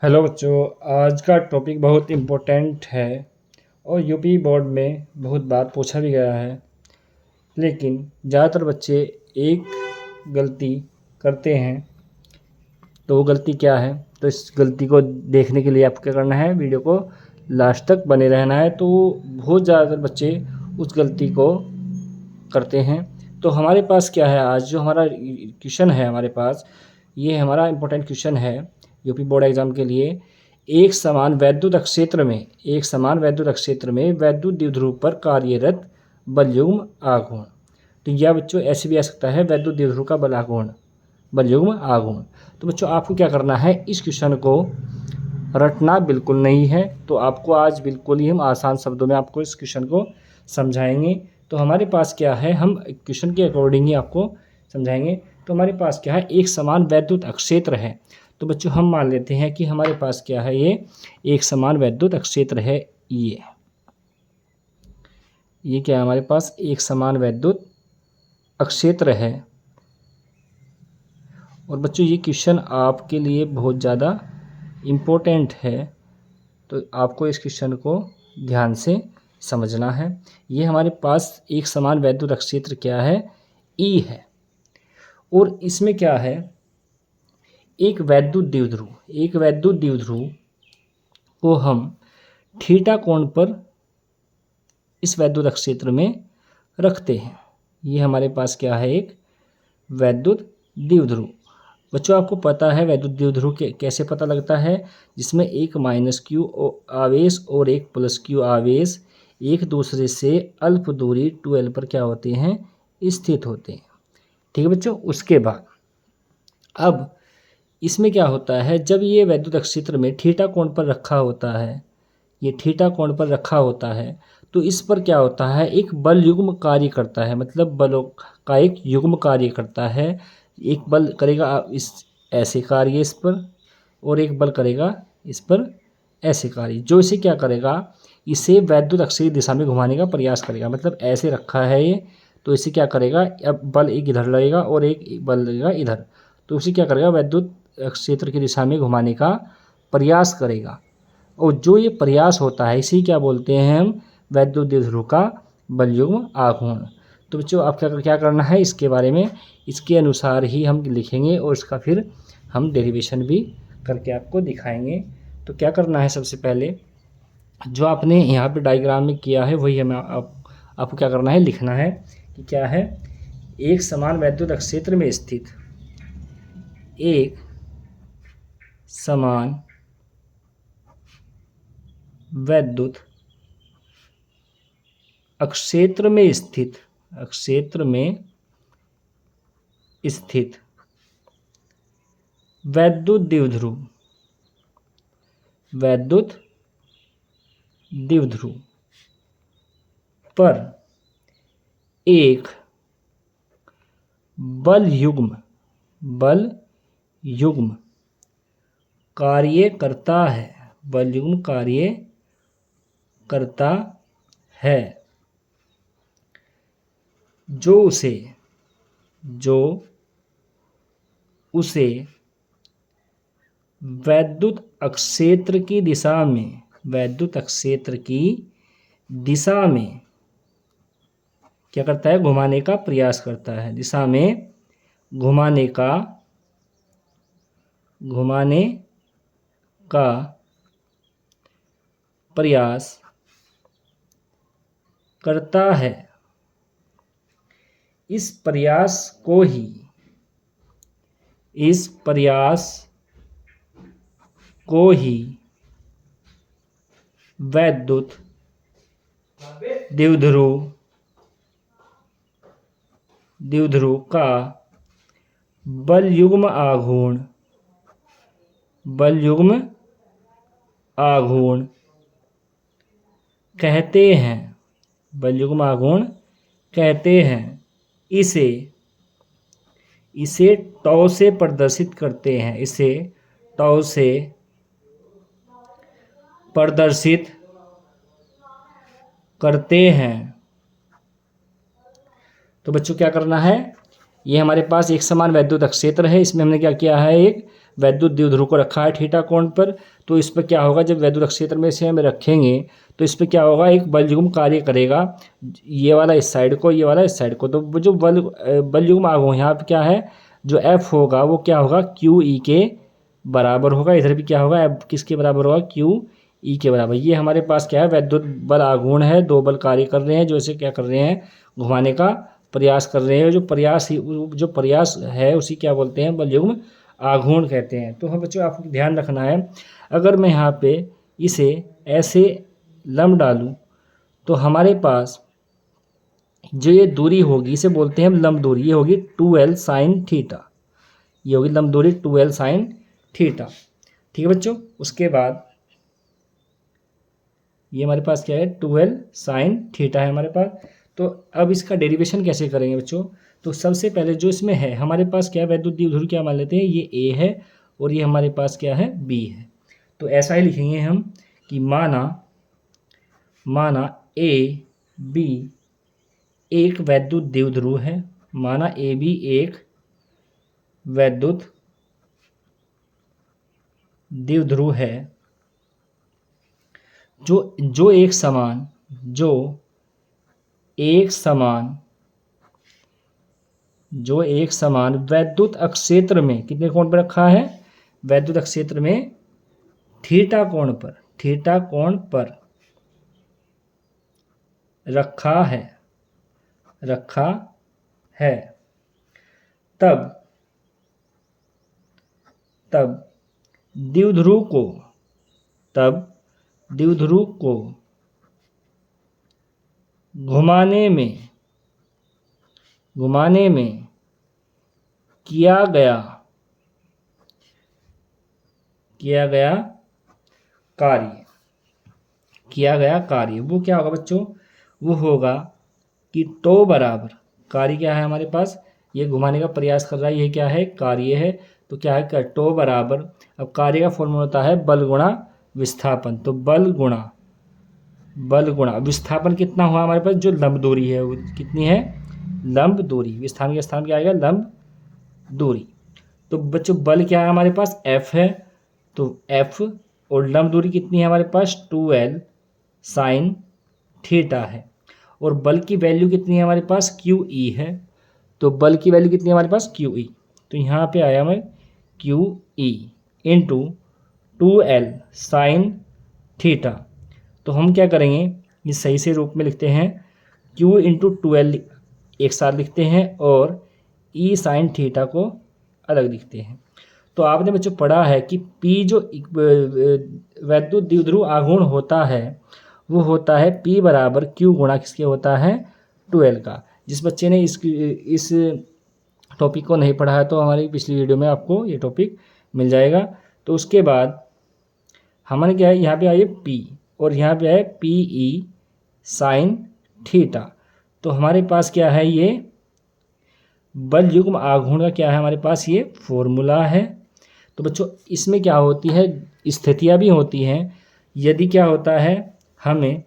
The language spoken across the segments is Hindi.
हेलो बच्चों, आज का टॉपिक बहुत इम्पोर्टेंट है और यूपी बोर्ड में बहुत बार पूछा भी गया है। लेकिन ज़्यादातर बच्चे एक गलती करते हैं। तो वो गलती क्या है? तो इस गलती को देखने के लिए आपको क्या करना है, वीडियो को लास्ट तक बने रहना है। तो बहुत ज़्यादातर बच्चे उस गलती को करते हैं। तो हमारे पास क्या है, आज जो हमारा क्वेश्चन है हमारे पास, ये हमारा इम्पोर्टेंट क्वेश्चन है यूपी बोर्ड एग्जाम के लिए। एक समान वैद्युत क्षेत्र में वैद्युत द्विध्रुव पर कार्यरत बलयुग्म आघूर्ण। तो यह बच्चों ऐसे भी आ सकता है, वैद्युत द्विध्रुव का बलयुग्म आघूर्ण। तो बच्चों आपको क्या करना है, इस क्वेश्चन को रटना बिल्कुल नहीं है। तो आपको आज बिल्कुल ही हम आसान शब्दों में आपको इस क्वेश्चन को समझाएंगे। तो हमारे पास क्या है, हम क्वेश्चन के अकॉर्डिंग ही आपको समझाएंगे। तो हमारे पास क्या है, एक समान वैद्युत क्षेत्र है। तो बच्चों हम मान लेते हैं कि हमारे पास क्या है, ये एक समान वैद्युत क्षेत्र है। ये क्या है, हमारे पास एक समान वैद्युत क्षेत्र है। और बच्चों ये क्वेश्चन आपके लिए बहुत ज़्यादा इम्पोर्टेंट है। तो आपको इस क्वेश्चन को ध्यान से समझना है। ये हमारे पास एक समान वैद्युत क्षेत्र क्या है, ई है। और इसमें क्या है, एक वैद्युत द्विध्रुव को हम थीटा कोण पर इस वैद्युत क्षेत्र में रखते हैं। ये हमारे पास क्या है, एक वैद्युत द्विध्रुव। बच्चों आपको पता है वैद्युत द्विध्रुव कैसे पता लगता है, जिसमें एक -q आवेश और एक +q आवेश एक दूसरे से अल्प दूरी 2l पर क्या होते हैं, स्थित होते हैं। ठीक है बच्चों। उसके बाद अब इसमें क्या होता है, जब ये वैद्युत क्षेत्र में थीटा कोण पर रखा होता है, तो इस पर क्या होता है, एक बल युग्म कार्य करता है। मतलब बलों का एक युग्म कार्य करता है। एक बल करेगा इस ऐसे कार्य इस पर, और एक बल करेगा इस पर ऐसे कार्य, जो इसे क्या करेगा, इसे वैद्युत अक्ष की दिशा में घुमाने का प्रयास करेगा। मतलब ऐसे रखा है ये, तो इसे क्या करेगा, अब बल एक इधर लगेगा और एक बल लगेगा इधर, तो उसे क्या करेगा, वैद्युत क्षेत्र की दिशा में घुमाने का प्रयास करेगा। और जो ये प्रयास होता है इसी क्या बोलते हैं हम, वैद्युत द्विध्रुव का बलयुग्म आघूर्ण। तो बच्चों आप क्या करना है, इसके बारे में इसके अनुसार ही हम लिखेंगे और इसका फिर हम डेरिवेशन भी करके आपको दिखाएंगे। तो क्या करना है, सबसे पहले जो आपने यहाँ पे डायग्राम में किया है वही हमें आपको क्या करना है, लिखना है कि क्या है, एक समान वैद्युत क्षेत्र में स्थित वैद्युत क्षेत्र में स्थित वैद्युत द्विध्रुव पर एक बल युग्म कार्य करता है, जो उसे वैद्युत क्षेत्र की दिशा में क्या करता है, घुमाने का प्रयास करता है। दिशा में घुमाने का प्रयास करता है। इस प्रयास को ही वैद्युत द्विध्रुव का बलयुग्म आघूर्ण कहते हैं। इसे टॉ से प्रदर्शित करते हैं। तो बच्चों क्या करना है, ये हमारे पास एक समान वैद्युत क्षेत्र है। इसमें हमने क्या किया है, एक वैद्युत द्विध्रुव को रखा है थीटा कोण पर, तो इस पर क्या होगा, जब वैद्युत क्षेत्र में से हम रखेंगे तो इस पर क्या होगा, एक बल युग्म कार्य करेगा, ये वाला इस साइड को, ये वाला इस साइड को। तो वो जो बल युग्म आघूर्ण यहाँ पे क्या है, जो F होगा वो क्या होगा, QE के बराबर होगा। इधर भी क्या होगा, F किसके बराबर होगा, QE के बराबर। ये हमारे पास क्या है, वैद्युत बल आघूर्ण है, दो बल कार्य कर रहे हैं जो इसे क्या कर रहे हैं, घुमाने का प्रयास कर रहे हैं। जो प्रयास है उसी क्या बोलते हैं, बल युग्म आघूर्ण कहते हैं। तो हम बच्चों आपको ध्यान रखना है, अगर मैं यहाँ पे इसे ऐसे लंब डालूं तो हमारे पास जो ये दूरी होगी इसे बोलते हैं हम लंब दूरी। ये होगी 2L साइन थीटा, ये होगी लंब दूरी 2L साइन थीटा। ठीक है बच्चों, उसके बाद ये हमारे पास क्या है, 2L साइन थीटा है हमारे पास। तो अब इसका डेरिवेशन कैसे करेंगे बच्चों, तो सबसे पहले जो इसमें है हमारे पास क्या है, वैद्युत द्विध्रुव क्या मान लेते हैं, ये A है और ये हमारे पास क्या है, B है। तो ऐसा ही लिखेंगे हम कि माना A B एक वैद्युत द्विध्रुव है, माना AB एक वैद्युत द्विध्रुव है जो एक समान वैद्युत अक्षेत्र में कितने कोण पर रखा है, वैद्युत अक्षेत्र में थीटा कोण पर रखा है। तब द्विध्रुव को घुमाने में किया गया कार्य वो क्या होगा बच्चों, वो होगा कि टो बराबर, कार्य क्या है हमारे पास, ये घुमाने का प्रयास कर रहा है, ये क्या है, कार्य है। तो क्या है, टो बराबर, अब कार्य का फॉर्मूला होता है बल गुणा विस्थापन। तो बल गुणा विस्थापन कितना हुआ हमारे पास, जो लंब दूरी है वो कितनी है, लंब दूरी। विस्थापन के स्थान क्या आएगा, लंब दूरी। तो बच्चों बल क्या है हमारे पास, F है, तो F और लंब दूरी कितनी है हमारे पास, 2L साइन थीटा है। और बल की वैल्यू कितनी है हमारे पास, QE है। तो बल की वैल्यू कितनी है हमारे पास, QE। तो यहाँ पे आया मैं QE into 2L sine theta. तो हम क्या करेंगे, ये सही से रूप में लिखते हैं, Q इंटू 2L एक साथ लिखते हैं और E साइन थीटा को अलग लिखते हैं। तो आपने बच्चों पढ़ा है कि P जो वैद्युत द्विध्रुव आघूर्ण होता है वो होता है P बराबर Q गुणा किसके होता है, 2L का। जिस बच्चे ने इस टॉपिक को नहीं पढ़ा है तो हमारी पिछली वीडियो में आपको ये टॉपिक मिल जाएगा। तो उसके बाद हमारे क्या है, यहाँ पे आइए P और यहाँ पे आए PE साइन थीटा। तो हमारे पास क्या है, ये बल युग्म आघूर्ण का क्या है हमारे पास, ये फॉर्मूला है। तो बच्चों इसमें क्या होती है, स्थितियाँ भी होती हैं। यदि क्या होता है, हमें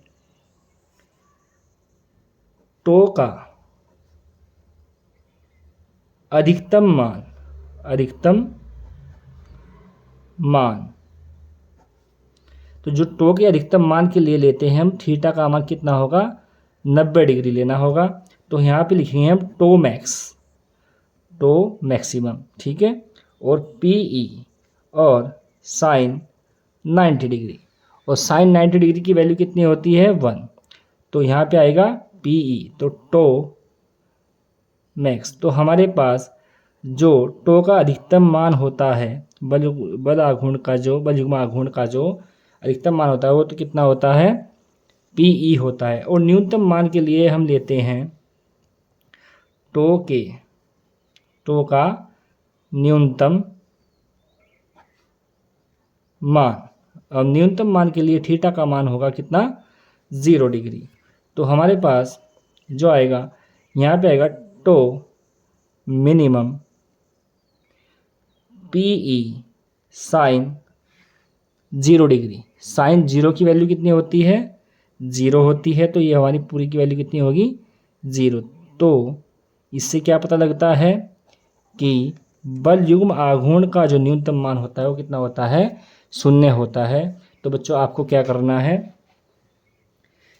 टो का अधिकतम मान तो जो टो के अधिकतम मान के लिए लेते हैं हम, थीटा का मान कितना होगा, 90 डिग्री लेना होगा। तो यहाँ पे लिखेंगे हम टो मैक्सिमम, ठीक है, और PE और साइन 90 डिग्री, और साइन 90 डिग्री की वैल्यू कितनी होती है, 1। तो यहाँ पे आएगा PE, तो टो मैक्स। तो हमारे पास जो टो का अधिकतम मान होता है, बल युग्म आघूर्ण का जो अधिकतम मान होता है वो तो कितना होता है, PE होता है। और न्यूनतम मान के लिए हम लेते हैं टो का न्यूनतम मान, और न्यूनतम मान के लिए थीटा का मान होगा कितना, 0 डिग्री। तो हमारे पास जो आएगा, यहाँ पे आएगा to minimum PE sine 0 degree. Sine 0 की वैल्यू कितनी होती है, 0 होती है। तो ये हमारी पूरी की वैल्यू कितनी होगी, 0। तो इससे क्या पता लगता है कि बल युग्म आघूर्ण का जो न्यूनतम मान होता है वो कितना होता है, 0 होता है। तो बच्चों आपको क्या करना है,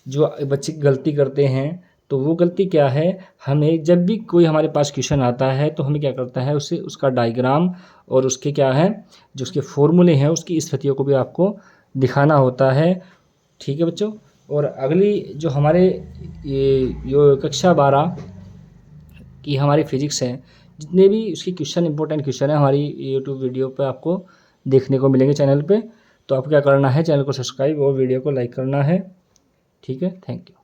जो बच्चे गलती करते हैं तो वो गलती क्या है, हमें जब भी कोई हमारे पास क्वेश्चन आता है तो हमें क्या करता है, उसे उसका डायग्राम और उसके क्या है, जो उसके फॉर्मूले हैं उसकी स्थितियों को भी आपको दिखाना होता है। ठीक है बच्चों। और अगली जो हमारे ये जो कक्षा 12 की हमारी फिजिक्स है, जितने भी उसकी क्वेश्चन इंपॉर्टेंट क्वेश्चन है हमारी यूट्यूब वीडियो पे आपको देखने को मिलेंगे चैनल पे। तो आपको क्या करना है, चैनल को सब्सक्राइब और वीडियो को लाइक करना है। ठीक है, थैंक यू।